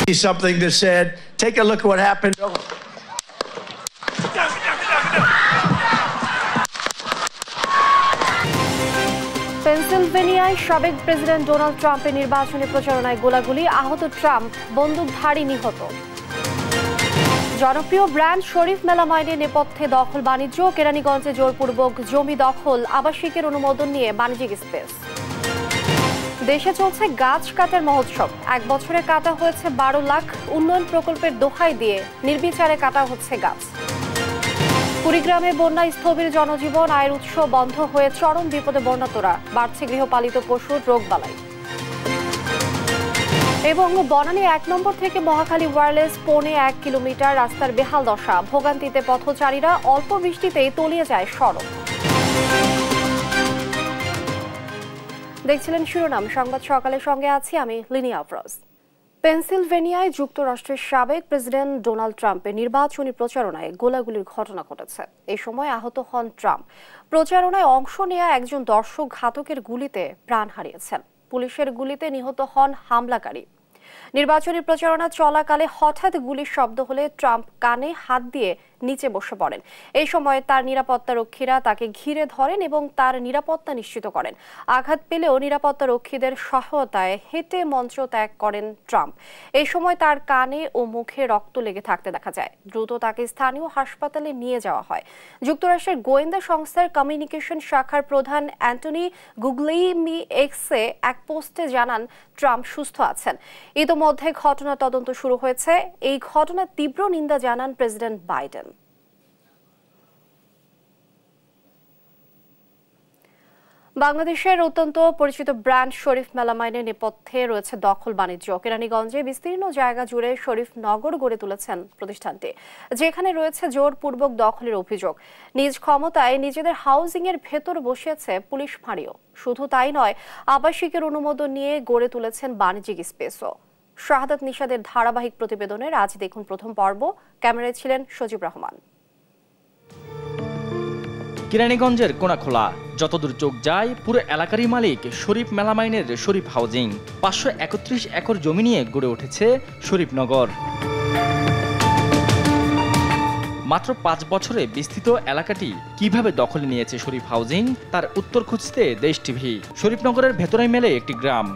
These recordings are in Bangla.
Something that said, take a look at what happened. পেনসিলভেনিয়ায় সাবেক প্রেসিডেন্ট ডোনাল্ড ট্রাম্পের নির্বাচনী প্রচারণায় গোলাগুলি, আহত ট্রাম্প, বন্দুকধারী নিহত। জনপ্রিয় ব্র্যান্ড শরীফ মেলামাইনের নেপথ্যে দখল বাণিজ্য, কেরানীগঞ্জে জোরপূর্বক জমি দখল, আবাসিকের অনুমোদন নিয়ে বাণিজ্যিক স্পেস। দেশে চলছে গাছ কাটার মহোৎসব, 1 বছরে কাটা হয়েছে 12 লাখ, উন্নয়ন প্রকল্পের দোহাই দিয়ে নির্বিচারে কাটা হচ্ছে গাছ। কুড়িগ্রামে বন্যায় স্থবির জনজীবন, আয়ের উৎস বন্ধ হয়ে চরম বিপদে বন্যাতরা, বাড়ছে গৃহপালিত পশুর রোগবালাই। এবং বনানী 1 নম্বর থেকে মহাখালী ওয়্যারলেস পৌনে 1 কিলোমিটার রাস্তার বেহাল দশা, ভোগান্তিতে পথচারীরা, অল্প বৃষ্টিতেই তলিয়ে যায় সড়ক। দেখছিলেন শিরোনাম সংবাদ সকালের সঙ্গে আছি আমি লিনিয়া আফরোজ। পেনসিলভেনিয়ায় যুক্তরাষ্ট্রের সাবেক প্রেসিডেন্ট ডোনাল্ড ট্রাম্পের নির্বাচনী প্রচারণায় গোলাগুলির ঘটনা ঘটেছে। এই সময় আহত হন ট্রাম্প। প্রচারণায় অংশ নেয়া একজন দর্শক ঘাতকের গুলিতে প্রাণ হারিয়েছেন। পুলিশের গুলিতে নিহত হন হামলাকারী। নির্বাচনী প্রচারণা চলাকালে হঠাৎ গুলির শব্দ হলে ট্রাম্প কানে হাত দিয়ে নিচে বসে পড়েন। এই সময় তার নিরাপত্তা রক্ষীরা তাকে ঘিরে ধরেন এবং তার নিরাপত্তা নিশ্চিত করেন। আঘাত পেলেও নিরাপত্তা রক্ষীদের সহায়তায় হেঁটে মঞ্চ ত্যাগ করেন ট্রাম্প। এই সময় তার কানে ও মুখে রক্ত লেগে থাকতে দেখা যায়। দ্রুত তাকে স্থানীয় হাসপাতালে নিয়ে যাওয়া হয়। যুক্তরাষ্ট্রের গোয়েন্দা সংস্থার কমিউনিকেশন শাখার প্রধান অ্যান্টনি গুগলিমি এক্সে এক পোস্টে জানান ট্রাম্প সুস্থ আছেন। ইতোমধ্যে ঘটনা তদন্ত শুরু হয়েছে। এই ঘটনার তীব্র নিন্দা জানান প্রেসিডেন্ট বাইডেন। বাংলাদেশের অত্যন্ত পরিচিত ব্র্যান্ড শরীফ মেলামাইনের নেপথ্যে রয়েছে দখল বাণিজ্য। কেরানীগঞ্জে বিস্তীর্ণ জায়গা জুড়ে শরীফ নগর গড়ে তুলেছেন প্রতিষ্ঠানটি, যেখানে রয়েছে জোরপূর্বক দখলের অভিযোগ। নিজ ক্ষমতায় নিজেদের হাউজিং এর ভেতর বসিয়েছে পুলিশ ফাঁড়িও। শুধু তাই নয়, আবাসিকের অনুমোদন নিয়ে গড়ে তুলেছেন বাণিজ্যিক স্পেসও। শাহাদাত নিশাদের ধারাবাহিক প্রতিবেদনের আজ দেখুন প্রথম পর্ব। ক্যামেরায় ছিলেন সজীব রহমান। কেরানীগঞ্জের কোনাখোলা, যতদূর চোখ যায় পুরো এলাকারই মালিক শরীফ মেলামাইনের শরীফ হাউজিং। 531 একর জমি নিয়ে গড়ে উঠেছে শরীফনগর। মাত্র 5 বছরে বিস্তৃত এলাকাটি কিভাবে দখলে নিয়েছে শরীফ হাউজিং, তার উত্তর খুঁজতে দেশ টিভি। শরীফনগরের ভেতরে মেলে একটি গ্রাম।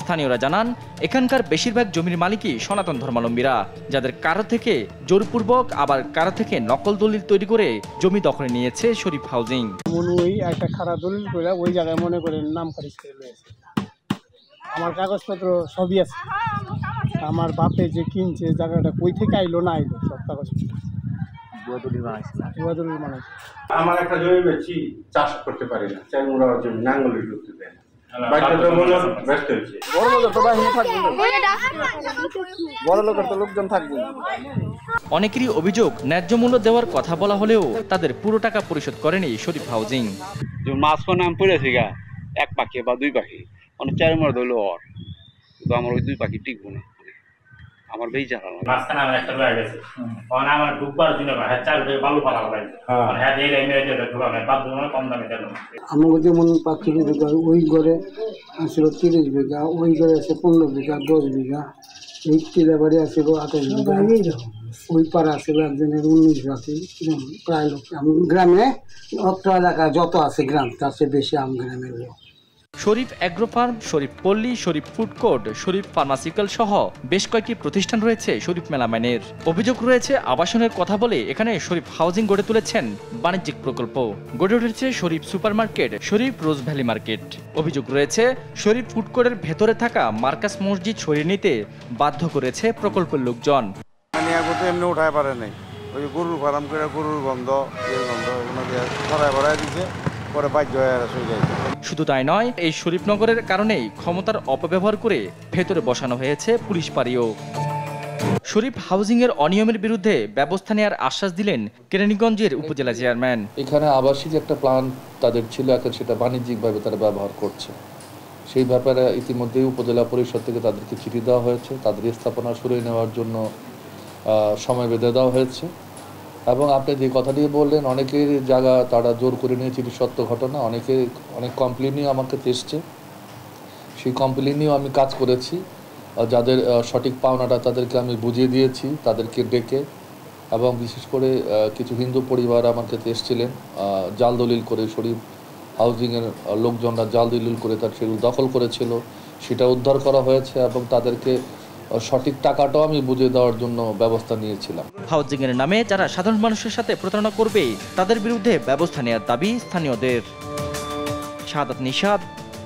স্থানীয়রা জানান, এখানকার বেশিরভাগ জমির মালিকই সনাতন ধর্মাবলম্বীরা, যাদের কারো থেকে জোরপূর্বক আবার কারো থেকে নকল দলিল তৈরি করে জমি দখলে নিয়েছে শরীফ হাউজিং। ওই একটা খারাপ দলিল করে ওই জায়গায় মনে করে নাম খারিজ করে রয়েছে। আমার কাগজপত্র সবই আছে। আমার বাপে যে কিনছে জায়গাটা কই থেকে আইলো না আইলো সব কাগজপত্র আমার একটা জমি বেচি, চাষ করতে পারি না, চাই ওরা জমি নাঙ্গলে ঢুকতে দেয় না। অনেকেরই অভিযোগ, ন্যায্য মূল্য দেওয়ার কথা বলা হলেও তাদের পুরো টাকা পরিশোধ করেনি শরীফ হাউজিং। মাছ নাম পড়েছে গা 1 পাখি বা 2 পাখি, অনেক 4 মাস ধরলো ওর, কিন্তু আমার ওই 2 পাখি টিকবো না। আমার বেই জানা মাঝখানে আমার একটা রয়ে গেছে, কারণ আমার ঢুকবার জন্য চাল বালু পালা হয়, হ্যাঁ এই লাইনে ঢুকা হয় বাদ কম দামে দিল। আমার যেমন পাখি বিঘা, ওই ঘরে আসলে 30 বিঘা, ওই ঘরে আছে 15 বিঘা, 10 বিঘা, এই টিলা বাড়ি আছে 28 বিঘা, ওই পাড়া আছে একজনের 19 রাখি, প্রায় লোক গ্রামে অত্র এলাকা যত আছে গ্রাম তার চেয়ে বেশি আম গ্রামের লোক। শরীফ অ্যাগ্রো ফার্ম, শরীফ পল্লী, শরীফ ফুড কোর্ট, শরীফ ফার্মাসিউটিক্যাল সহ বেশ কয়েকটি প্রতিষ্ঠান রয়েছে শরীফ মেলামাইনের। অভিযোগ রয়েছে আবাসনের কথা বলে এখানে শরীফ হাউজিং গড়ে তুলেছেন বাণিজ্যিক প্রকল্প। গড়ে উঠেছে শরীফ সুপার মার্কেট, শরীফ রোজ ভ্যালি মার্কেট। অভিযোগ রয়েছে শরীফ ফুড কোর্টের ভেতরে থাকা মার্কাস মসজিদ সরিয়ে নিতে বাধ্য করেছে প্রকল্পের লোকজন। এমনি উঠায় পারে নাই, ওই গরুর ফার্ম করে গরুর গন্ধ ভরায় দিচ্ছে, পরে বাধ্য হয়ে চলে যায়। শুধু তাই নয়, এই শরীফনগরের কারণেই ক্ষমতার অপব্যবহার করে ভেতরে বসানো হয়েছে পুলিশ ফাঁড়িও। শরীফ হাউজিং এর অনিয়মের বিরুদ্ধে ব্যবস্থা নেওয়ার আশ্বাস দিলেন কেরানীগঞ্জের উপজেলা চেয়ারম্যান। এখানে আবাসিক একটা প্ল্যান তাদের ছিল, এখন সেটা বাণিজ্যিকভাবে তারা ব্যবহার করছে। সেই ব্যাপারে ইতিমধ্যেই উপজেলা পরিষদ থেকে তাদেরকে চিঠি দেওয়া হয়েছে, তাদের স্থাপনা সরিয়ে নেওয়ার জন্য সময় বেঁধে দেওয়া হয়েছে। এবং আপনি যে কথাটি বললেন, অনেকের জায়গা তারা জোর করে নিয়েছে, এটি সত্য ঘটনা। অনেক কমপ্লেনও আমাকে এসছে, সেই কমপ্লেনেও আমি কাজ করেছি যাদের সঠিক পাওনাটা তাদেরকে আমি বুঝিয়ে দিয়েছি, তাদেরকে ডেকে, এবং বিশেষ করে কিছু হিন্দু পরিবার আমার কাছে এসেছিলেন জাল দলিল করে, শরীফ হাউজিংয়ের লোকজনরা জাল দলিল করে তার সেগুলো দখল করেছিল, সেটা উদ্ধার করা হয়েছে এবং তাদেরকে সঠিক টাকাটাও আমি বুঝিয়ে দেওয়ার জন্য ব্যবস্থা নিয়েছিলাম। হাউজিংয়ের নামে যারা সাধারণ মানুষের সাথে প্রতারণা করবে তাদের বিরুদ্ধে ব্যবস্থা নেওয়ার দাবি স্থানীয়দের। শাহাদাত নিশাদ,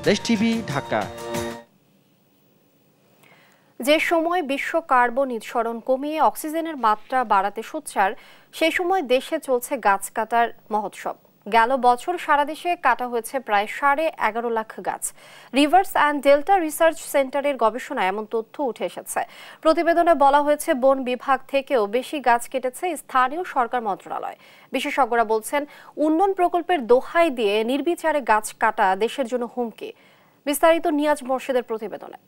দেশ টিভি, ঢাকা। যে সময় বিশ্ব কার্বন নিঃসরণ কমিয়ে অক্সিজেনের মাত্রা বাড়াতে সোচ্চার, সেই সময় দেশে চলছে গাছ কাটার মহোৎসব। গেল বছর সারা দেশে কাটা হয়েছে প্রায় 11.5 লাখ গাছ। রিভার্স অ্যান্ড ডেল্টা রিসার্চ সেন্টারের গবেষণায় এমন তথ্য উঠে এসেছে। প্রতিবেদনে বলা হয়েছে বন বিভাগ থেকেও বেশি গাছ কেটেছে স্থানীয় সরকার মন্ত্রণালয়। বিশেষজ্ঞরা বলছেন, উন্নয়ন প্রকল্পের দোহাই দিয়ে নির্বিচারে গাছ কাটা দেশের জন্য হুমকি। বিস্তারিত নিয়াজ মোর্শেদের প্রতিবেদনে।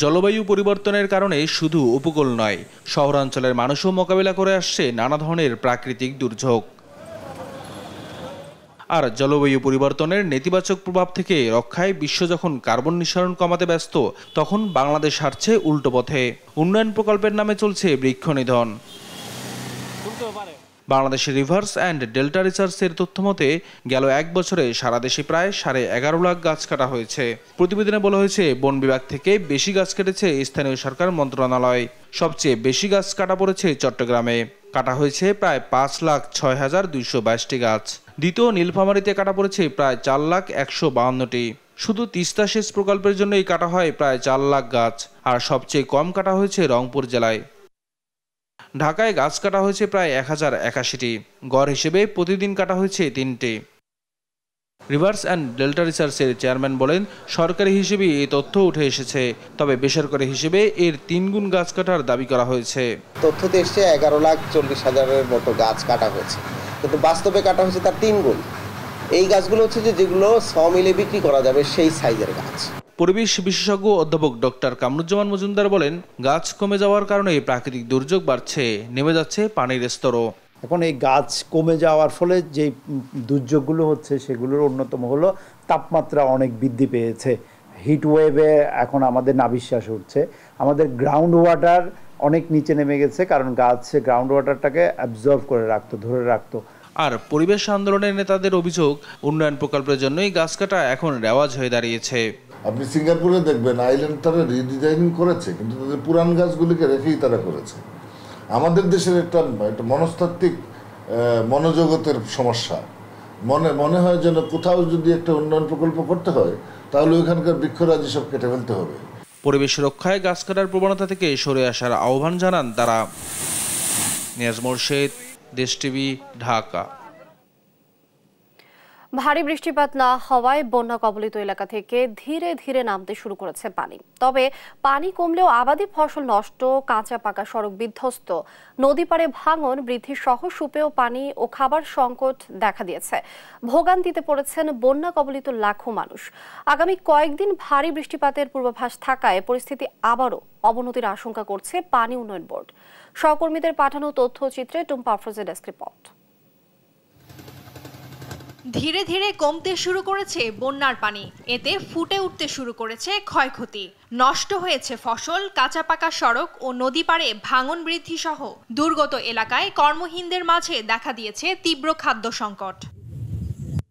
জলবায়ু পরিবর্তনের কারণে শুধু উপকূল নয়, শহরাঞ্চলের মানুষও মোকাবিলা করে আসছে নানা ধরনের প্রাকৃতিক দুর্যোগ। আর জলবায়ু পরিবর্তনের নেতিবাচক প্রভাব থেকে রক্ষায় বিশ্ব যখন কার্বন নিঃসরণ কমাতে ব্যস্ত, তখন বাংলাদেশ হাঁটছে উল্টো পথে। উন্নয়ন প্রকল্পের নামে চলছে বৃক্ষনিধন। বাংলাদেশের রিভার্স অ্যান্ড ডেল্টা রিসার্চের তথ্য মতে গেল 1 বছরে সারা দেশে প্রায় 11.5 লাখ গাছ কাটা হয়েছে। প্রতিবেদনে বলা হয়েছে, বন বিভাগ থেকে বেশি গাছ কেটেছে স্থানীয় সরকার মন্ত্রণালয়। সবচেয়ে বেশি গাছ কাটা পড়েছে চট্টগ্রামে, কাটা হয়েছে প্রায় 5,06,222টি গাছ। দ্বিতীয় নীলফামারীতে কাটা পড়েছে প্রায় 4,152টি। শুধু তিস্তা সেচ প্রকল্পের জন্যই কাটা হয় প্রায় 4 লাখ গাছ। আর সবচেয়ে কম কাটা হয়েছে রংপুর জেলায়। ঢাকায় গাছ কাটা হয়েছে প্রায় 1081টি, গড় হিসেবে প্রতিদিন কাটা হয়েছে 3টি। রিভার্স অ্যান্ড ডেল্টা রিসার্চের চেয়ারম্যান বলেন, সরকারি হিসেবে এই তথ্য উঠে এসেছে, তবে বেসরকারি হিসেবে এর 3 গুণ গাছ কাটার দাবি করা হয়েছে। তথ্যতে এসছে 11,40,000-এর মতো গাছ কাটা হয়েছে, কিন্তু বাস্তবে কাটা হয়েছে তার 3 গুণ। এই গাছগুলো হচ্ছে যেগুলো 100 মিলে বিক্রি করা যাবে সেই সাইজের গাছ। পরিবেশ বিশেষজ্ঞ অধ্যাপক ডক্টর কামরুজ্জামান মজুমদার বলেন, গাছ কমে যাওয়ার কারণে প্রাকৃতিক দুর্যোগ বাড়ছে, নেমে যাচ্ছে পানির স্তরও। এখন এই গাছ কমে যাওয়ার ফলে যে দুর্যোগগুলো হচ্ছে সেগুলোর অন্যতম হলো তাপমাত্রা অনেক বৃদ্ধি পেয়েছে। হিট ওয়েভে এখন আমাদের নাভিশ্বাস উঠছে, আমাদের গ্রাউন্ড ওয়াটার অনেক নিচে নেমে গেছে, কারণ গাছ গ্রাউন্ড ওয়াটারটাকে অ্যাবজর্ব করে রাখতো, ধরে রাখতো। আর পরিবেশ আন্দোলনের নেতাদের অভিযোগ, উন্নয়ন প্রকল্পের জন্যই গাছ কাটা এখন রেওয়াজ হয়ে দাঁড়িয়েছে। আপনি সিঙ্গাপুরে দেখবেন, আইল্যান্ড তারা রিডিজাইনিং করেছে, কিন্তু তাদের পুরান গাছগুলিকে রেখেই তারা করেছে। আমাদের দেশের একটা মনস্তাত্ত্বিক মনোজগতের সমস্যা। মনে হয় যেন কোথাও যদি একটা উন্নয়ন প্রকল্প করতে হয় তাহলে ওইখানকার বৃক্ষরাজি সব কেটে ফেলতে হবে। পরিবেশ রক্ষায় গাছ কাটার প্রবণতা থেকে সরে আসার আহ্বান জানান তারা। নিয়াজ মোর্শেদ, দেশ টিভি, ঢাকা। ভারী বৃষ্টিপাত না হওয়ায় বন্যা কবলিত এলাকা থেকে ধীরে ধীরে নামতে শুরু করেছে পানি। তবে পানি কমলেও আবাদি ফসল নষ্ট, কাঁচা পাকা সড়ক বিধ্বস্ত, নদী পাড়ে ভাঙন বৃদ্ধি সহ সুপেয় পানি ও খাবার সংকট দেখা দিয়েছে। ভোগান্তিতে পড়েছেন বন্যা কবলিত লাখো মানুষ। আগামী কয়েকদিন ভারী বৃষ্টিপাতের পূর্বাভাস থাকায় পরিস্থিতি আবারও অবনতির আশঙ্কা করছে পানি উন্নয়ন বোর্ড। সহকর্মীদের পাঠানো তথ্যচিত্রে টুম্পা আফরোজের ডেস্ক রিপোর্ট। ধীরে ধীরে কমতে শুরু করেছে বন্যার পানি, এতে ফুটে উঠতে শুরু করেছে ক্ষয়ক্ষতি। নষ্ট হয়েছে ফসল, কাঁচা পাকা সড়ক ও নদী পাড়ে ভাঙন বৃদ্ধি সহ দুর্গত এলাকায় কর্মহীনদের মাঝে দেখা দিয়েছে তীব্র খাদ্য সংকট।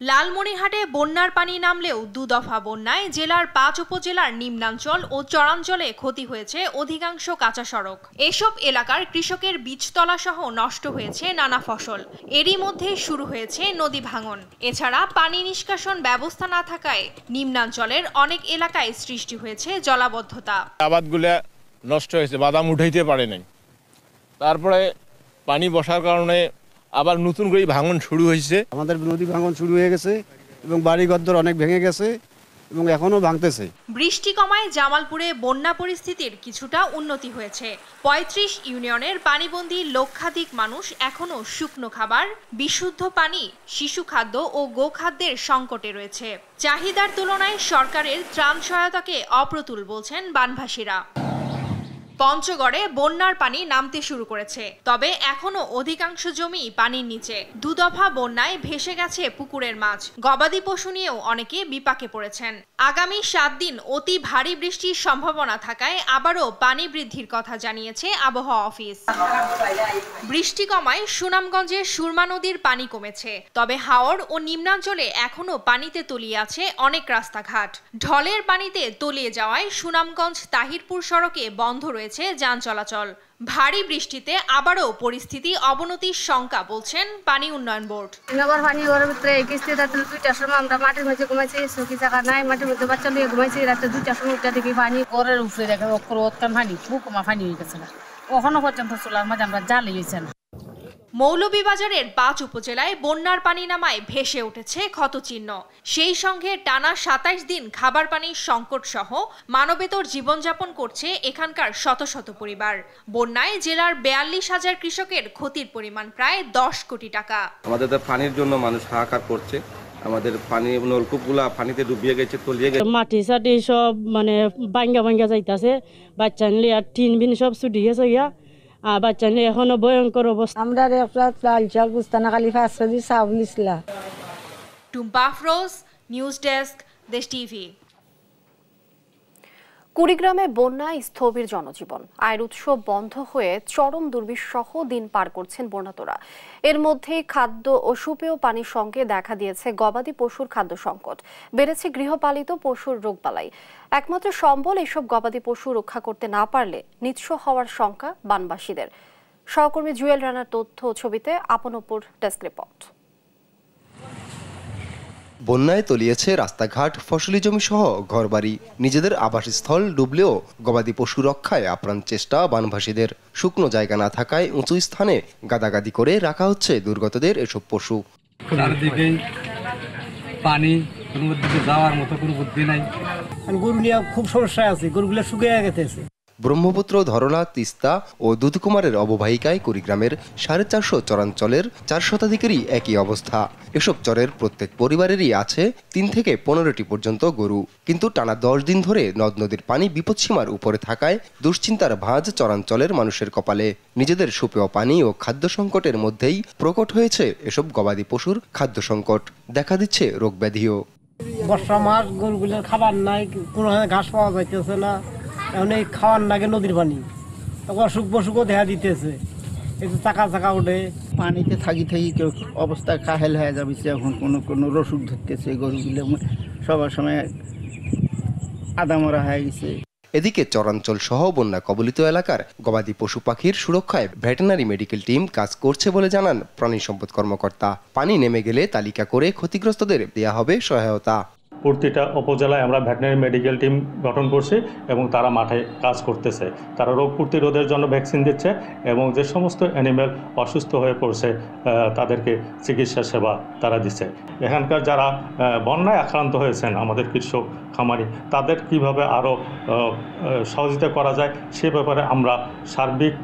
লালমনিরহাটে বন্যার পানি নামলেও 2 দফা বন্যায় জেলার 5 উপজেলার নিম্নাঞ্চল ও চরাঞ্চলে ক্ষতি হয়েছে অধিকাংশ কাঁচা সড়ক। এসব এলাকার কৃষকের বীজতলা সহ নষ্ট হয়েছে নানা ফসল। এরই মধ্যে শুরু হয়েছে নদী ভাঙন। এছাড়া পানি নিষ্কাশন ব্যবস্থা না থাকায় নিম্নাঞ্চলের অনেক এলাকায় সৃষ্টি হয়েছে জলাবদ্ধতা। আবাদগুলা নষ্ট হয়েছে, বাদাম উঠাইতে পারে নাই, তারপরে পানি বসার কারণে আবার নতুন করে ভাঙন শুরু হয়েছে। আমাদের নদী ভাঙন শুরু হয়ে গেছে এবং বাড়িঘর অনেক ভেঙে গেছে এবং এখনো ভাঙতেছে। বৃষ্টি কমায় জামালপুরে বন্যা পরিস্থিতির কিছুটা উন্নতি হয়েছে। 35 ইউনিয়নের পানিবন্দী লক্ষাধিক মানুষ এখনো শুকনো খাবার, বিশুদ্ধ পানি, শিশু খাদ্য ও গোখাদ্যের সংকটে রয়েছে। চাহিদার তুলনায় সরকারের ত্রাণ সহায়তাকে অপ্রতুল বলছেন বানভাসীরা। পঞ্চগড়ে বন্যার পানি নামতে শুরু করেছে, তবে এখনো অধিকাংশ জমি পানির নিচে। দুদফা বন্যায় ভেসে গেছে পুকুরের মাছ। গবাদি পশু নিয়েও অনেকে বিপাকে পড়েছেন। আগামী 7 দিন অতি ভারী বৃষ্টির সম্ভাবনা থাকায় আবারও পানি বৃদ্ধির কথা জানিয়েছে আবহাওয়া অফিস। বৃষ্টি কমায় সুনামগঞ্জের সুরমা নদীর পানি কমেছে, তবে হাওড় ও নিম্নাঞ্চলে এখনো পানিতে তলিয়ে আছে অনেক রাস্তাঘাট। ঢলের পানিতে তলিয়ে যাওয়ায় সুনামগঞ্জ তাহিরপুর সড়কে বন্ধ রয়েছে যান চলাচল। ভারী বৃষ্টিতে আবারও পরিস্থিতি অবনতির শঙ্কা বলছেন পানি উন্নয়ন বোর্ড। দুইটার সময় আমরা মাটির মধ্যে ঘুমাইছি, চৌকি জায়গা নাই, মাটির মধ্যে বাচ্চা নিয়ে ঘুমাইছি। রাতে 2টার সময় উঠে দেখি পানি ঘরের উপরে দেখে পানি বুকমা পানি হয়ে গেছে। ওখানে পর্যন্ত চলার মাঝে আমরা জালে গেছি না। মৌলভীবাজারের 5 উপজেলায় বন্যার পানি নামায় ভেসে উঠেছে ক্ষতচিহ্ন। সেই সঙ্গে টানা 27 দিন খাবার পানির সংকট সহ মানবেতর জীবনযাপন করছে এখানকার শত শত পরিবার। বন্যায় জেলার 42,000 কৃষকের ক্ষতির পরিমাণ প্রায় 10 কোটি টাকা। আমাদের পানির জন্য মানুষ হাহাকার করছে। আমাদের পানি নলকূপগুলা পানিতে ডুবিয়ে গেছে, তলিয়ে গেছে। মাটি সাটি সব মানে ভাঙ্গা যাইতাছে। বাচ্চা নিলে আর টিন বিন সব ছুটি গেছে গিয়া। বাচ্চা নিয়ে এখনো ভয়ঙ্কর অবস্থা। আমরা লাল চাল বুঝতানা খালি 500 দিয়ে চাউল দিছিলা। টুম্পা আফরোজ, নিউজ ডেস্ক, দেশ টিভি। কুড়িগ্রামে বন্যায় স্থবির জনজীবন। আয়ের উৎস বন্ধ হয়ে চরম দুর্বিষহ দিন পার করছেন বন্যাতরা। এর মধ্যেই খাদ্য ও সুপেয় পানির সঙ্গে দেখা দিয়েছে গবাদি পশুর খাদ্য সংকট। বেড়েছে গৃহপালিত পশুর রোগবালাই। একমাত্র সম্বল এসব গবাদি পশু রক্ষা করতে না পারলে নিঃস্ব হওয়ার শঙ্কা বানবাসীদের। সহকর্মী জুয়েল রানার তথ্য ছবিতে আপনপুর ডেস্ক রিপোর্ট। বন্যায় তলিয়েছে রাস্তাঘাট, ফসলি জমি সহ ঘরবাড়ি। নিজেদের আবাসস্থল ডুবলেও গবাদি পশু রক্ষায় আপ্রাণ চেষ্টা বানভাসীদের। শুকনো জায়গা না থাকায় উঁচু স্থানে গাদাগাদি করে রাখা হচ্ছে দুর্গতদের এসব পশু। চারদিকে পানি, কোনো দিকে যাওয়ার মতো কোনো বুদ্ধি নাই। গরু নিয়ে খুব সমস্যা আছে, গরুগুলো শুকিয়ে গেছে। ব্রহ্মপুত্র, ধরলা, তিস্তা ও দুধকুমারের অববাহিকায় কুড়িগ্রামের 450 চরাঞ্চলের 4 শতাধিকেরই একই অবস্থা। এসব চরের প্রত্যেক পরিবারেরই আছে 3 থেকে 15টি পর্যন্ত গরু। কিন্তু টানা 10 দিন ধরে নদ নদীর পানি বিপদসীমার উপরে থাকায় দুশ্চিন্তার ভাঁজ চরাঞ্চলের মানুষের কপালে। নিজেদের সুপেয় পানি ও খাদ্য সংকটের মধ্যেই প্রকট হয়েছে এসব গবাদি পশুর খাদ্য সংকট। দেখা দিচ্ছে রোগ ব্যাধিও। বর্ষা মাস, গরুগুলোর খাবার নাই, কোনো ঘাস পাওয়া যাইতেছে না। এখন এই খাওয়ার লাগে নদীর পানি, অসুখ বসুখও দেখা দিতেছে। একটু চাকা ওঠে, পানিতে থাকি কেউ অবস্থা কাহেল হয়ে যাবে। এখন কোনো রসুক ধরতেছে, গরুগুলো সবার সময় আদামরা হয়ে গেছে। এদিকে চরাঞ্চল সহ বন্যা কবলিত এলাকার গবাদি পশু পাখির সুরক্ষায় ভেটেরিনারি মেডিকেল টিম কাজ করছে বলে জানান প্রাণী সম্পদ কর্মকর্তা। পানি নেমে গেলে তালিকা করে ক্ষতিগ্রস্তদের দেয়া হবে সহায়তা। প্রতিটা উপজেলায় আমরা ভেটেরিনারি মেডিকেল টিম গঠন করছি এবং তারা মাঠে কাজ করতেছে। তারা রোগ প্রতিরোধের জন্য ভ্যাকসিন দিচ্ছে এবং যে সমস্ত অ্যানিমেল অসুস্থ হয়ে পড়ছে তাদেরকে চিকিৎসা সেবা তারা দিচ্ছে। এখানকার যারা বন্যায় আক্রান্ত হয়েছেন আমাদের কৃষক খামারি, তাদের কিভাবে আরও সহযোগিতা করা যায় সে ব্যাপারে আমরা সার্বিক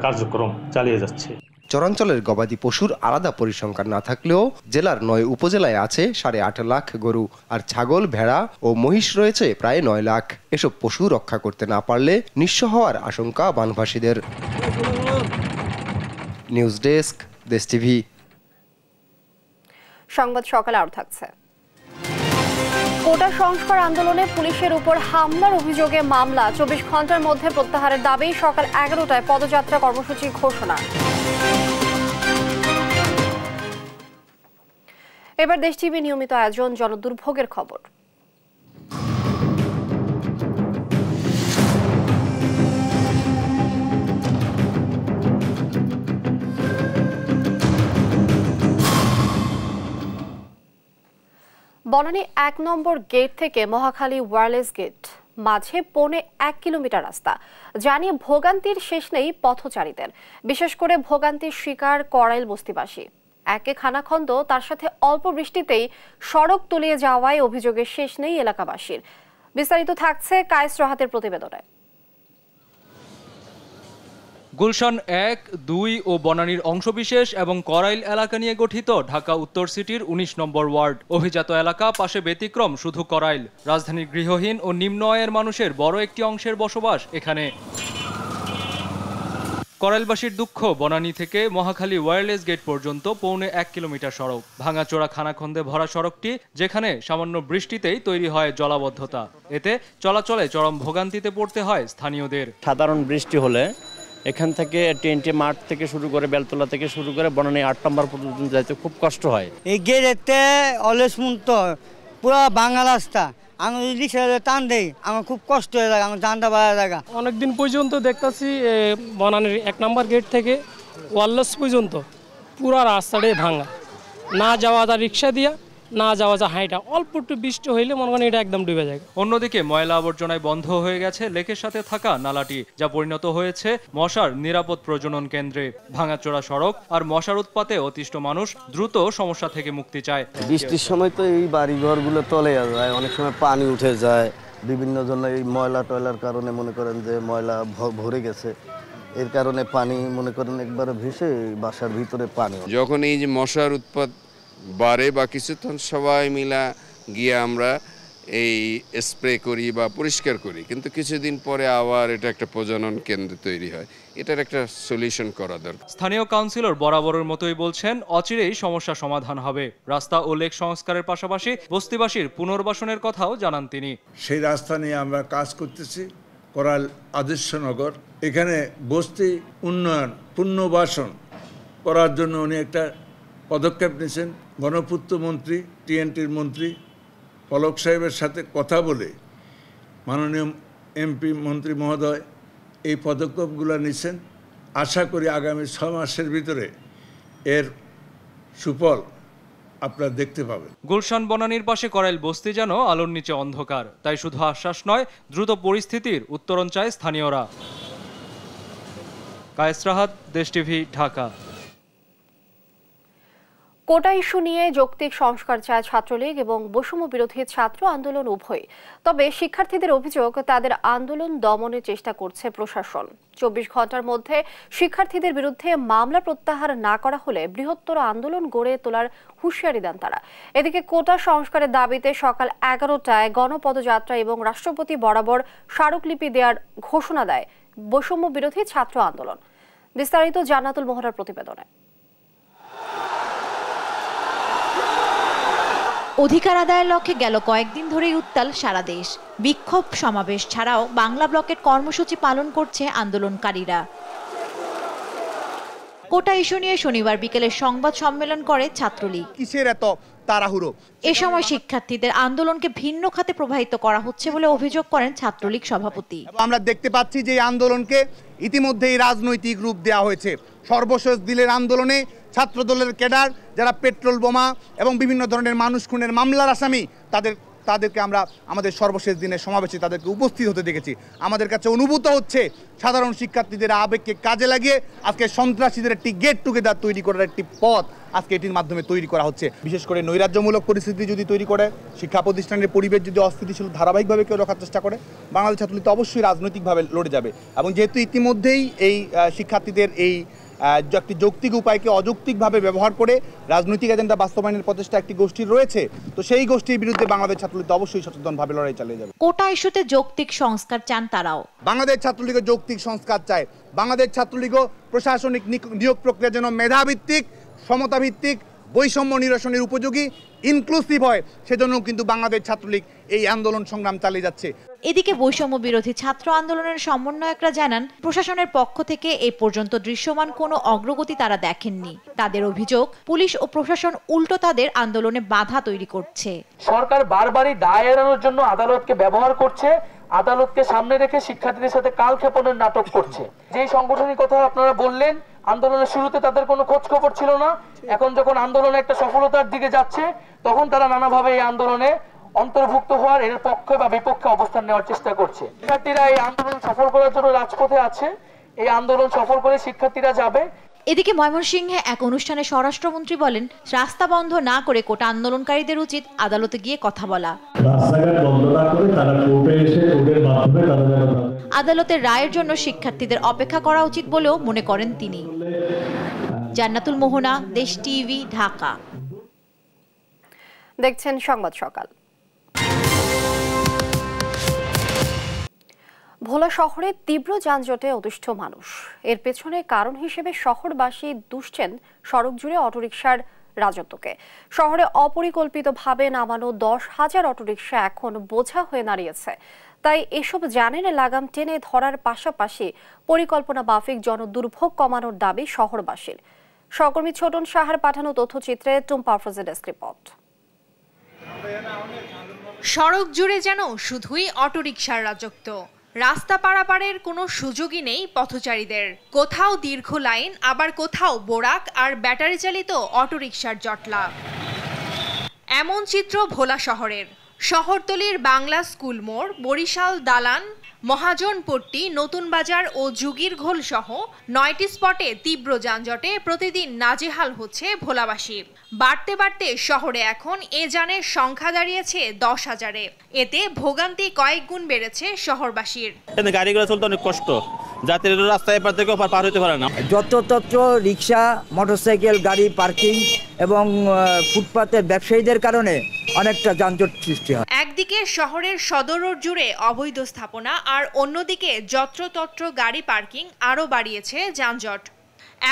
কার্যক্রম চালিয়ে যাচ্ছি। চরাঞ্চলের গবাদি পশুর আলাদা পরিসংখ্যান না থাকলেও জেলার 9 উপজেলায় আছে 8.5 লাখ গরু, আর ছাগল, ভেড়া ও মহিষ রয়েছে প্রায় 9 লাখ। এসব পশু রক্ষা করতে না পারলে নিঃস্ব হওয়ার আশঙ্কা বানভাসীদের। নিউজ ডেস্ক, দেশ টিভি। সংবাদ সকালে আরও থাকছে। কোটা সংস্কার আন্দোলনে পুলিশের উপর হামলার অভিযোগে মামলা 24 ঘন্টার মধ্যে প্রত্যাহারের দাবি। সকাল 11টায় পদযাত্রা কর্মসূচি ঘোষণা। এবার দেশ টিভি নিয়মিত আয়োজন জনদুর্ভোগের খবর। বনানী 1 নম্বর গেট থেকে মহাখালী ওয়্যারলেস গেট মাঝে 1.25 কিলোমিটার রাস্তা। জানিয়ে ভোগান্তির শেষ নেই পথচারীদের, বিশেষ করে ভোগান্তির শিকার করাইল বস্তিবাসী। একে খানাখন্দ, তার সাথে অল্প বৃষ্টিতেই সড়ক তলিয়ে যাওয়ায় অভিযোগের শেষ নেই এলাকাবাসীর। বিস্তারিত থাকছে কায়েস রহাতের প্রতিবেদনে। গুলশান 1, 2 ও বনানীর অংশবিশেষ এবং করাইল এলাকা নিয়ে গঠিত ঢাকা উত্তর সিটির 19 নম্বর ওয়ার্ড। অভিজাত এলাকা, পাশে ব্যতিক্রম শুধু করাইল। রাজধানীর গৃহহীন ও নিম্ন আয়ের মানুষের বড় একটি অংশের বসবাস এখানে। করাইলবাসীর দুঃখ, বনানী থেকে মহাখালী ওয়্যারলেস গেট পর্যন্ত পৌনে 1 কিলোমিটার সড়ক। ভাঙাচোরা খানাখন্দে ভরা সড়কটি, যেখানে সামান্য বৃষ্টিতেই তৈরি হয় জলাবদ্ধতা। এতে চলাচলে চরম ভোগান্তিতে পড়তে হয় স্থানীয়দের। সাধারণ বৃষ্টি হলে এখান থেকে টিএনটি মাঠ থেকে শুরু করে বেলতলা থেকে শুরু করে বনানী 8 নম্বর পর্যন্ত যাইতে খুব কষ্ট হয়। এই গেটে অলস মুক্ত পুরো বাংলা রাস্তা, আমি রিক্সা টান দেই, আমার খুব কষ্ট হয়ে যায়, আমার জানটা বাড়া জায়গা। অনেকদিন পর্যন্ত দেখতেছি বনানীর 1 নম্বর গেট থেকে ওয়ারলেস পর্যন্ত পুরো রাস্তাটাই ভাঙা, না যাওয়া যায় রিক্সা দিয়া, না যাওয়া যায় হাইটা। অল্প একটু বৃষ্টি হইলে মনে করেন এটা একদম ডুবে যায়। অন্যদিকে ময়লা আবর্জনায় বন্ধ হয়ে গেছে লেকের সাথে থাকা নালাটি, যা পরিণত হয়েছে মশার নিরাপদ প্রজনন কেন্দ্রে। ভাঙাচোরা সড়ক আর মশার উৎপাতে অতিষ্ঠ মানুষ দ্রুত সমস্যা থেকে মুক্তি চায়। বৃষ্টির সময় তো এই বাড়িঘরগুলো তলে যায়, অনেক সময় পানি উঠে যায়, বিভিন্ন জন্য এই ময়লা টয়লার কারণে মনে করেন যে ময়লা ভরে গেছে, এর কারণে পানি মনে করেন একবারে ভেসে বাসার ভিতরে পানি। যখন এই যে মশার উৎপাত বাড়ে বা কিছু, তখন সবাই মিলা গিয়ে আমরা এই স্প্রে করি বা পরিষ্কার করি, কিন্তু কিছুদিন পরে আবার এটা একটা প্রজনন কেন্দ্র তৈরি হয়। এটার একটা সলিউশন করা দরকার। স্থানীয় কাউন্সিলর বরাবরের মতোই বলছেন, অচিরেই সমস্যা সমাধান হবে। রাস্তা ও লেক সংস্কারের পাশাপাশি বস্তিবাসীর পুনর্বাসনের কথাও জানান তিনি। সেই রাস্তা নিয়ে আমরা কাজ করতেছি। করাল আদর্শনগর, এখানে বস্তি উন্নয়ন পুনর্বাসন করার জন্য উনি একটা পদক্ষেপ নিয়েছেন। গণপূর্ত মন্ত্রী, টিএনটির মন্ত্রী পলক সাহেবের সাথে কথা বলে মাননীয় এমপি মন্ত্রী মহোদয় এই পদক্ষেপগুলো নিচ্ছেন। আশা করি আগামী 6 মাসের ভিতরে এর সুফল আপনারা দেখতে পাবেন। গুলশান বনানীর পাশে করাইল বস্তি যেন আলোর নিচে অন্ধকার। তাই শুধু আশ্বাস নয়, দ্রুত পরিস্থিতির উত্তরণ চায় স্থানীয়রা। কায়েস রাহাত, দেশ টিভি, ঢাকা। কোটা ইস্যু নিয়ে যৌক্তিক সংস্কার চায় ছাত্রলীগ এবং বৈষম্য বিরোধী ছাত্র আন্দোলন উভয়। তবে শিক্ষার্থীদের অভিযোগ, তাদের আন্দোলন দমনের চেষ্টা করছে প্রশাসন। 24 ঘন্টার মধ্যে শিক্ষার্থীদের বিরুদ্ধে মামলা প্রত্যাহার না করা হলে বৃহত্তর আন্দোলন গড়ে তোলার হুঁশিয়ারি দেন তারা। এদিকে কোটা সংস্কারের দাবিতে সকাল 11টায় গণপদযাত্রা এবং রাষ্ট্রপতি বরাবর স্মারকলিপি দেওয়ার ঘোষণা দেয় বৈষম্য বিরোধী ছাত্র আন্দোলন। বিস্তারিত জান্নাতুল মোহরার প্রতিবেদনে। অধিকার আদায়ের লক্ষ্যে গেল কয়েকদিন ধরেই উত্তাল সারা দেশ। বিক্ষোভ সমাবেশ ছাড়াও বাংলা ব্লকের কর্মসূচি পালন করছে আন্দোলনকারীরা। কোটা ইস্যু নিয়ে শনিবার বিকেলে সংবাদ সম্মেলন করে ছাত্রলীগ। কিসের এত তাড়াহুড়ো? এ সময় শিক্ষার্থীদের আন্দোলনকে ভিন্ন খাতে প্রবাহিত করা হচ্ছে বলে অভিযোগ করেন ছাত্রলীগ সভাপতি। আমরা দেখতে পাচ্ছি যে এই আন্দোলনকে ইতিমধ্যেই রাজনৈতিক রূপ দেওয়া হয়েছে। সর্বশেষ দিলের আন্দোলনে ছাত্রদলের ক্যাডার, যারা পেট্রোল বোমা এবং বিভিন্ন ধরনের মানুষ খুনের মামলার আসামি, তাদেরকে আমরা আমাদের সর্বশেষ দিনের সমাবেশে তাদেরকে উপস্থিত হতে দেখেছি। আমাদের কাছে অনুভূত হচ্ছে সাধারণ শিক্ষার্থীদের আবেগকে কাজে লাগিয়ে আজকে সন্ত্রাসীদের একটি গেট টুগেদার তৈরি করার একটি পথ আজকে এটির মাধ্যমে তৈরি করা হচ্ছে। বিশেষ করে নৈরাজ্যমূলক পরিস্থিতি যদি তৈরি করে, শিক্ষা প্রতিষ্ঠানের পরিবেশ যদি অস্থিতিশীল ধারাবাহিকভাবে কেউ রক্ষার চেষ্টা করে, বাংলাদেশ ছাত্রলীগ তো অবশ্যই রাজনৈতিকভাবে লড়ে যাবে। এবং যেহেতু ইতিমধ্যেই এই শিক্ষার্থীদের এই একটি যৌক্তিক উপায়কে অযৌক্তিকভাবে ব্যবহার করে রাজনৈতিক এজেন্ডা বাস্তবায়নের প্রচেষ্টা একটি গোষ্ঠীর রয়েছে, তো সেই গোষ্ঠীর বিরুদ্ধে বাংলাদেশ ছাত্রলীগ অবশ্যই সচেতনভাবে লড়াই চালিয়ে যাবে। কোটা ইস্যুতে যৌক্তিক সংস্কার চান তারাও। বাংলাদেশ ছাত্রলীগের যৌক্তিক সংস্কার চায়। বাংলাদেশ ছাত্রলীগও প্রশাসনিক নিয়োগ প্রক্রিয়া যেন মেধাভিত্তিক, সমতাভিত্তিক, বৈষম্য নিরসনের উপযোগী, ইনক্লুসিভ হয়, সেজন্য কিন্তু বাংলাদেশ ছাত্রলীগ এই আন্দোলন সংগ্রাম চালিয়ে যাচ্ছে। এদিকে বৈষম্য বিরোধী ছাত্র আন্দোলনের সমন্বয়করা জানান, প্রশাসনের পক্ষ থেকে এই পর্যন্ত দৃশ্যমান কোনো অগ্রগতি তারা দেখেননি। তাদের অভিযোগ, পুলিশ ও প্রশাসন উল্টো তাদের আন্দোলনে বাধা তৈরি করছে। সরকার বারবারই দায় এড়ানোর জন্য আদালতকে ব্যবহার করছে, আদালতকে সামনে রেখে শিক্ষার্থীদের সাথে কালক্ষেপণের নাটক করছে। যেই সংগঠনের কথা আপনারা বললেন, আন্দোলনের শুরুতে তাদের কোনো খোঁজ খবর ছিল না। এখন যখন আন্দোলন একটা সফলতার দিকে যাচ্ছে, তখন তারা নানাভাবে এই আন্দোলনে অন্তর্ভুক্ত হওয়ার, এর পক্ষে বা বিপক্ষে অবস্থান নেওয়ার চেষ্টা করছে। শিক্ষার্থীরা এই আন্দোলন সফল করার জন্য রাজপথে আছে। এই আন্দোলন সফল করে শিক্ষার্থীরা যাবে। এদিকে ময়মনসিংহে এক অনুষ্ঠানে স্বরাষ্ট্রমন্ত্রী বলেন, রাস্তা বন্ধ না করে কোটা আন্দোলনকারীদের উচিত আদালতে গিয়ে কথা বলা। আদালতের রায়ের জন্য শিক্ষার্থীদের অপেক্ষা করা উচিত বলেও মনে করেন তিনি। জান্নাতুল মোহনা, দেশ টিভি, ঢাকা। দেখছেন সংবাদ সকাল। ভোলা শহরে তীব্র যানজটে অতিষ্ঠ মানুষ। এর পেছনে কারণ হিসেবে শহরবাসী দুষছেন সড়ক জুড়ে অটোরিকশার রাজত্বকে। শহরে অপরিকল্পিতভাবে নামানো 10,000 অটোরিকশা এখন বোঝা হয়ে দাঁড়িয়েছে। তাই এসব যানের লাগাম টেনে ধরার পাশাপাশি পরিকল্পনা মাফিক জনদুর্ভোগ কমানোর দাবি শহরবাসীর। সহকর্মী ছোটন সাহার পাঠানো তথ্যচিত্রে টুম্পা আফরোজের ডেস্ক রিপোর্ট। সড়ক জুড়ে যেন শুধুই অটোরিকশার রাজত্ব। রাস্তা পারাপারের কোনো সুযোগই নেই পথচারীদের। কোথাও দীর্ঘ লাইন, আবার কোথাও বোরাক আর ব্যাটারি চালিত অটোরিকশার জটলা। এমন চিত্র ভোলা শহরের। শহরতলির বাংলা স্কুল মোড়, বরিশাল দালান, মহাজনপট্টি, নতুন বাজার ও যুগীর ঘোল সহ 9টি স্পটে তীব্র যানজটে প্রতিদিন নাজেহাল হচ্ছে ভোলাবাসী। বাড়তে বাড়তে শহরে এখন এ যানের সংখ্যা দাঁড়িয়েছে 10,000-এ। এতে ভোগান্তি কয়েক গুণ বেড়েছে শহরবাসীর। গাড়িগুলো চলতে অনেক কষ্ট, যাত্রীরা রাস্তায় এপার থেকে ওপার পার হতে পারে না। যত্রতত্র রিক্সা, মোটরসাইকেল, গাড়ি পার্কিং এবং ফুটপাতের ব্যবসায়ীদের কারণে অনেকটা যানজট সৃষ্টি হয়। একদিকে শহরের সদর রোড জুড়ে অবৈধ স্থাপনা, আর অন্যদিকে যত্রতত্র গাড়ি পার্কিং আরও বাড়িয়েছে যানজট।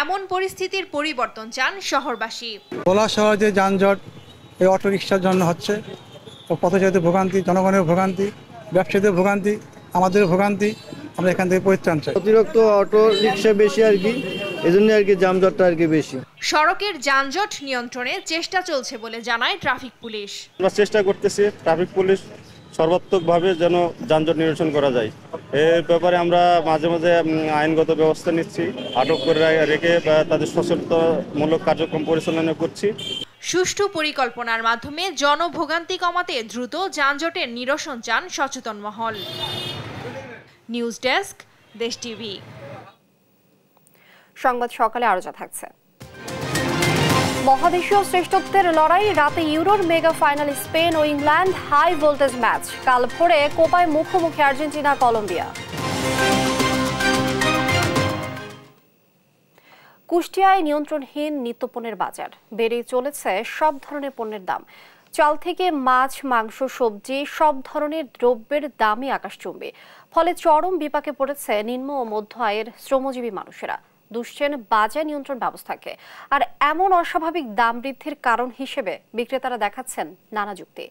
এমন পরিস্থিতির পরিবর্তন চান শহরবাসী। ভোলা শহরে যে যানজট এই অটোরিকশার জন্য হচ্ছে, পথচারীদের ভোগান্তি, জনগণের ভোগান্তি, ব্যবসায়ীদের ভোগান্তি, আমাদের ভোগান্তি। আমরা এখান থেকে পরিত্রাণ চাই। অতিরিক্ত অটো রিক্সা বেশি আর কি, এজন্য আর কি যানজটটা আর কি বেশি। সড়কের যানজট নিয়ন্ত্রণে চেষ্টা চলছে বলে জানায় ট্রাফিক পুলিশ। আমরা চেষ্টা করতেছি ট্রাফিক পুলিশ সর্বাত্মকভাবে যেন যানজট নিরসন করা যায়। এর ব্যাপারে আমরা মাঝে মাঝে আইনগত ব্যবস্থা নিচ্ছি, আটক করে রেখে তাদের সচেতনমূলক কার্যক্রম পরিচালনা করছি। সুষ্ঠু পরিকল্পনার মাধ্যমে জনভোগান্তি কমাতে দ্রুত যানজটের নিরসন চান সচেতন মহল। নিউজ ডেস্ক, দেশ টিভি। সংবাদ সকালে আরো যা থাকছে। মহাদেশীয় শ্রেষ্ঠত্বের লড়াই, রাতে ইউরোর মেগা ফাইনাল স্পেন ও ইংল্যান্ড হাই ভোল্টেজ ম্যাচ। কাল ভোরে কোপায় মুখোমুখি আর্জেন্টিনা কলম্বিয়া। কুষ্টিয়ায় নিয়ন্ত্রণহীন নিত্যপণ্যের বাজার। বেড়ে চলেছে সব ধরনের পণ্যের দাম। চাল থেকে মাছ, মাংস, সবজি সব ধরনের দ্রব্যের দামই আকাশচুম্বী। ফলে চরম বিপাকে পড়েছে নিম্ন ও মধ্য আয়ের শ্রমজীবী মানুষেরা। দুষছেন বাজার নিয়ন্ত্রণ ব্যবস্থাকে। আর এমন অস্বাভাবিক দাম বৃদ্ধির কারণ হিসেবে বিক্রেতারা দেখাচ্ছেন নানা যুক্তি।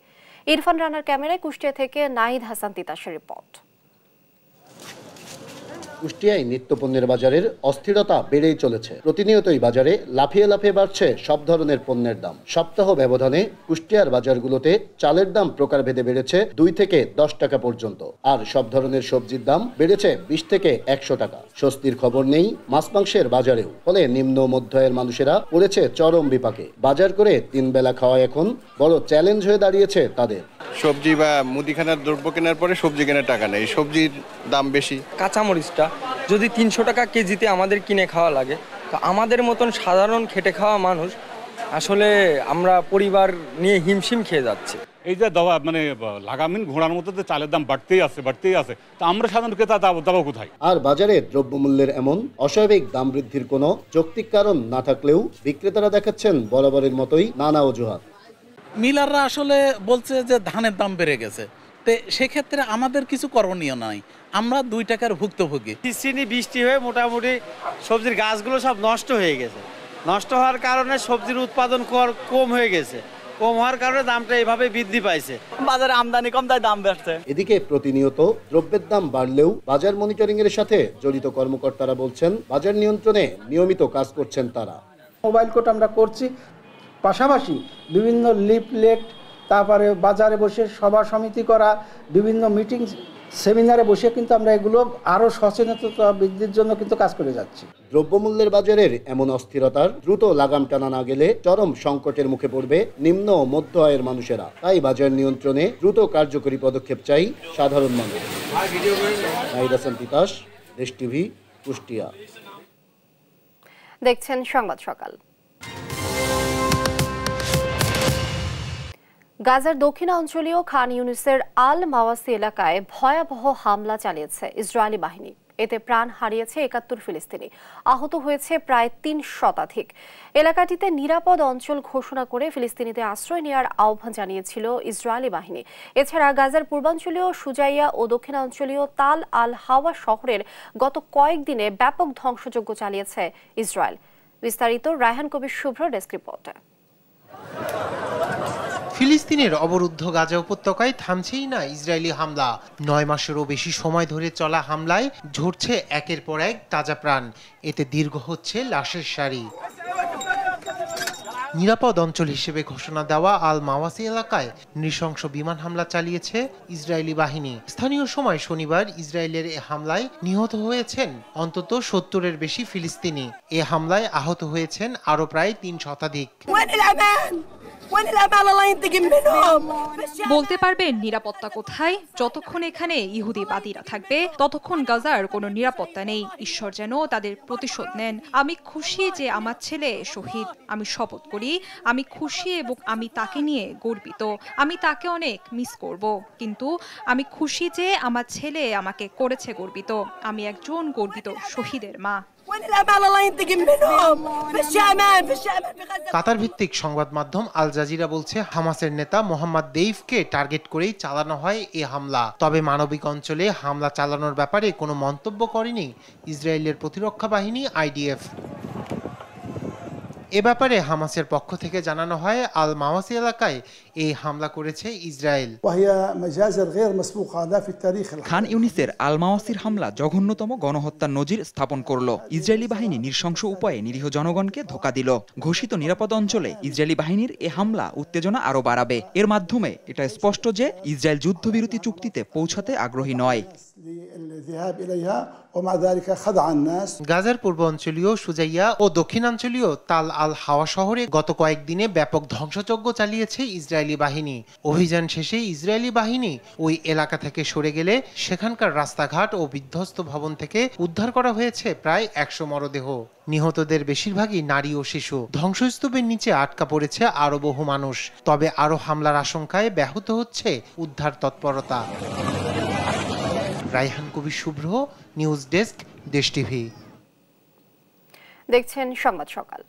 ইরফান রানার ক্যামেরায় কুষ্টিয়া থেকে নাহিদ হাসান তিতাসের রিপোর্ট। কুষ্টিয়ায় নিত্যপণ্যের বাজারের অস্থিরতা বেড়েই চলেছে। প্রতিনিয়তই বাজারে লাফিয়ে লাফিয়ে বাড়ছে সব ধরনের পণ্যের দাম। সপ্তাহ ব্যবধানে কুষ্টিয়ার বাজারগুলোতে চালের দাম প্রকারভেদে বেড়েছে 2 থেকে 10 টাকা পর্যন্ত। আর সব ধরনের সবজির দাম বেড়েছে 20 থেকে 100 টাকা। স্বস্তির খবর নেই মাছ মাংসের বাজারেও। ফলে নিম্ন মধ্য আয়ের মানুষেরা পড়েছে চরম বিপাকে। বাজার করে 3 বেলা খাওয়া এখন বড় চ্যালেঞ্জ হয়ে দাঁড়িয়েছে তাদের। সবজি বা মুদিখানার দ্রব্য কেনার পরে সবজি কেনার টাকা নেই, সবজির দাম বেশি। কাঁচামরিচটা যদি 300 টাকা কেজিতে আমাদের কিনে খাওয়া লাগে, তো আমাদের মতন সাধারণ খেটে খাওয়া মানুষ আসলে আমরা পরিবার নিয়ে হিমশিম খেয়ে যাচ্ছে। এই যে দাওয়া মানে লাগামিন ঘোড়ার মতো যে চালের দাম বাড়তেই আছে, তা আমরা সাধারণ ক্রেতা দাবো কোথায়? আর বাজারে দ্রব্যমূল্যের এমন অস্বাভাবিক দাম বৃদ্ধির কোনো যৌক্তিক কারণ না থাকলেও বিক্রেতারা দেখাচ্ছেন বরাবরের মতোই নানা অজুহাত। মিলাররা আসলে বলছে যে ধানের দাম বেড়ে গেছে, তো সেক্ষেত্রে আমাদের কিছু করণীয় নাই, আমরা 2 টাকার ভুক্তভোগী। বৃষ্টি হয়ে মোটামুটি সবজির গাছগুলো সব নষ্ট হয়ে গেছে। নষ্ট হওয়ার কারণে সবজির উৎপাদন কম হয়ে গেছে। কম হওয়ার কারণে দামটা এইভাবে বৃদ্ধি পাইছে। বাজারে আমদানি কম, তাই দাম বাড়ছে। এদিকে প্রতিনিয়ত দ্রব্যের দাম বাড়লেও বাজার মনিটরিং এর সাথে জড়িত কর্মকর্তারা বলছেন বাজার নিয়ন্ত্রণে নিয়মিত কাজ করছেন তারা। মোবাইল কোর্ট আমরা করছি, পাশাপাশি বিভিন্ন লিফলেট, তারপরে বাজারে বসে সভা সমিতি করা, বিভিন্ন মিটিং সেমিনারে বসে কিন্তু আমরা এগুলো আরও সচেতনতা বৃদ্ধির জন্য কিন্তু কাজ করে যাচ্ছি। দ্রব্যমূল্যের বাজারের এমন অস্থিরতার দ্রুত লাগাম টানা না গেলে চরম সংকটের মুখে পড়বে নিম্ন ও মধ্য আয়ের মানুষেরা। তাই বাজার নিয়ন্ত্রণে দ্রুত কার্যকরী পদক্ষেপ চাই সাধারণ মানুষ। নাহিদ হাসান তিতাস, দেশ টিভি, কুষ্টিয়া। দেখছেন সংবাদ সকাল। গাজার দক্ষিণাঞ্চলীয় খান ইউনিসের আল মাওয়াসি এলাকায় ভয়াবহ হামলা চালিয়েছে ইসরায়েলি বাহিনী। এতে প্রাণ হারিয়েছে ৭১ ফিলিস্তিনি, আহত হয়েছে প্রায় ৩ শতাধিক। এলাকাটিতে নিরাপদ অঞ্চল ঘোষণা করে ফিলিস্তিনিদের আশ্রয় নেওয়ার আহ্বান জানিয়েছিল ইসরায়েলি বাহিনী। এছাড়া গাজার পূর্বাঞ্চলীয় সুজাইয়া ও দক্ষিণাঞ্চলীয় তাল আল হাওয়া শহরের গত কয়েকদিনে ব্যাপক ধ্বংসযজ্ঞ চালিয়েছে ইসরায়েল। বিস্তারিত রায়হান কবির শুভ্র ডেস্ক রিপোর্টে। ফিলিস্তিনের অবরুদ্ধ গাজা উপত্যকায় থামছেই না ইসরায়েলি হামলা। ৯ মাসেরও বেশি সময় ধরে চলা হামলায় ঝরছে একের পর এক তাজা প্রাণ। এতে দীর্ঘ হচ্ছে লাশের সারি। নিরাপদ অঞ্চল হিসেবে ঘোষণা দেওয়া আল মাওয়াসি এলাকায় নৃশংস বিমান হামলা চালিয়েছে ইসরায়েলি বাহিনী। স্থানীয় সময় শনিবার ইসরায়েলের এ হামলায় নিহত হয়েছেন অন্তত ৭০-এর বেশি ফিলিস্তিনি। এ হামলায় আহত হয়েছেন আরও প্রায় ৩ শতাধিক। বলতে পারবেন নিরাপত্তা কোথায়? যতক্ষণ এখানে ইহুদিবাদীরা থাকবে ততক্ষণ গাজার কোনো নিরাপত্তা নেই। ঈশ্বর যেন তাদের প্রতিশোধ নেন। আমি খুশি যে আমার ছেলে শহীদ। আমি শপথ করি আমি খুশি এবং আমি তাকে নিয়ে গর্বিত। আমি তাকে অনেক মিস করব, কিন্তু আমি খুশি যে আমার ছেলে আমাকে করেছে গর্বিত। আমি একজন গর্বিত শহীদের মা। কাতার ভিত্তিক সংবাদ মাধ্যম আল জাজিরা বলছে, হামাসের নেতা মোহাম্মদ দেইফকে টার্গেট করেই চালানো হয় এ হামলা। তবে মানবিক অঞ্চলে হামলা চালানোর ব্যাপারে কোনো মন্তব্য করেনি ইসরায়েলের প্রতিরক্ষা বাহিনী আইডিএফ। এ ব্যাপারে হামাসের পক্ষ থেকে জানানো হয়, আল মাওয়াসি এলাকায় এই হামলা করেছে ইসরায়েল। খান ইউনিসের আল মাওয়াসির হামলা জঘন্যতম গণহত্যার নজির স্থাপন করল। ইসরায়েলি বাহিনী নৃশংস উপায়ে নিরীহ জনগণকে ধোঁকা দিল। ঘোষিত নিরাপদ অঞ্চলে ইসরায়েলি বাহিনীর এ হামলা উত্তেজনা আরও বাড়াবে। এর মাধ্যমে এটা স্পষ্ট যে ইসরায়েল যুদ্ধবিরতি চুক্তিতে পৌঁছাতে আগ্রহী নয়। গাজার পূর্বাঞ্চলীয় সুজাইয়া ও দক্ষিণাঞ্চলীয় তাল আল হাওয়া শহরে গত কয়েকদিনে ব্যাপক ধ্বংসযজ্ঞ চালিয়েছে ইসরায়েলি বাহিনী। অভিযান শেষে ইসরায়েলি বাহিনী ওই এলাকা থেকে সরে গেলে সেখানকার রাস্তাঘাট ও বিধ্বস্ত ভবন থেকে উদ্ধার করা হয়েছে প্রায় ১০০ মরদেহ। নিহতদের বেশিরভাগই নারী ও শিশু। ধ্বংসস্তূপের নিচে আটকা পড়েছে আরও বহু মানুষ। তবে আরও হামলার আশঙ্কায় ব্যাহত হচ্ছে উদ্ধার তৎপরতা। রায়হান কবির শুভ্র, নিউজ ডেস্ক, দেশ টিভি। দেখছেন সংবাদ সকাল।